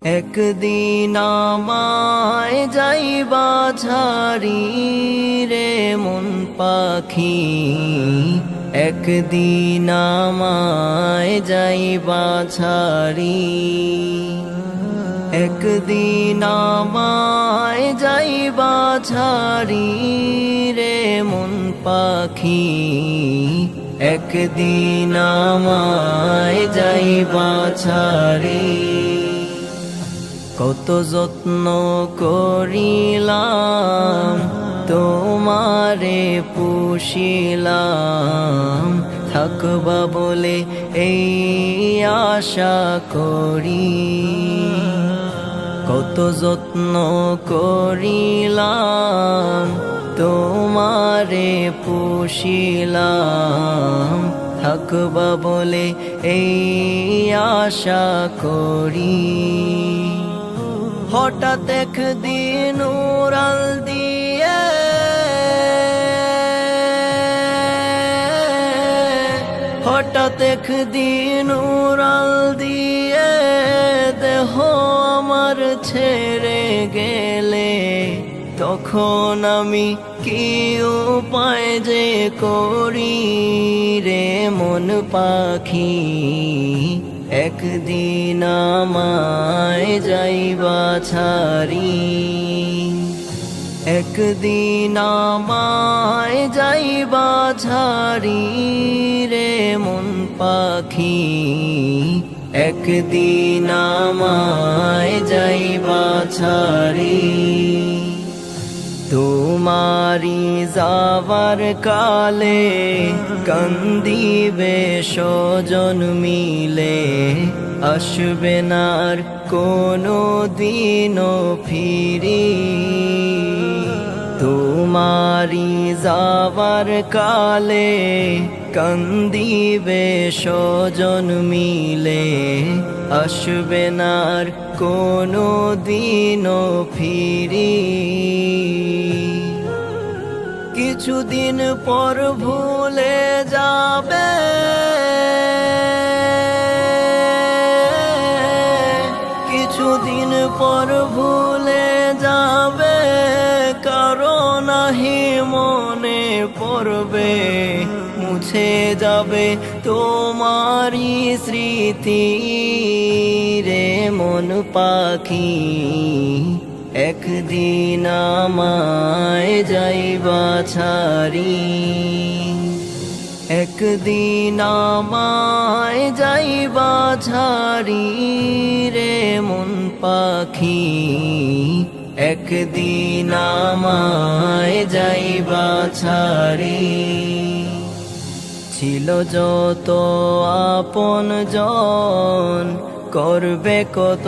একদিন আমায় যাইবা ছাড়ি রে মন পাখি, একদিন আমায় যাইবা ছাড়ি, একদিন আমায় যাইবা ছাড়ি রে মন পাখি, একদিন আমায় যাইবা ছাড়ি। কত যত্ন করিলাম তোমারে পুষিলাম, থাকবা বলে এই আশা করি। কত যত্ন করিলাম তোমারে পুষিলাম, থাকবা বলে এই আশা করি। হঠাৎ একদিন উড়াল দিয়ে হঠাৎ একদিন উড়াল দিয়ে দেহ আমার ছেড়ে গেলে, তখন আমি কি উপায় যে করি রে মন পাখি, একদিন আমায় যাইবা ছাড়ি, একদিন আমায় যাইবা ছাড়ি রে মন পাখি, একদিন আমায় যাইবা ছাড়ি। তোমারি যাবার কালে কান্দিবে স্বজন মিলে, আসবে না আর কোনো দিনও ফিরি। তোমারি যাবার কালে কান্দিবে স্বজন মিলে, আসবে না আর কোনো দিনও ফিরি। কিছুদিন পর ভুলে যাবে, কিছুদিন পর ভুলে যাবে, কারণ নাহি মনে পড়বে, মুছে যাবে তোমারি স্মৃতি রে মন পাখি, একদিন আমায় যাইবা ছাড়ি, একদিন আমায় যাইবা ছাড়ি রে মন পাখি, একদিন আমায় যাইবা ছাড়ি। ছিল যত আপন জন, করবে কত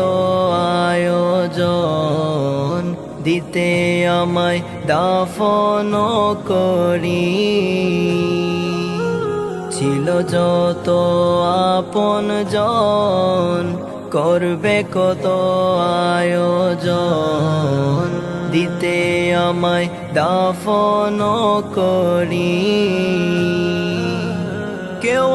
আয়োজন, দিতে আমায় দাফন করি। ছিল যত আপন জন, করবে কত আয়োজন, দিতে আমায় দাফন করি। কেউ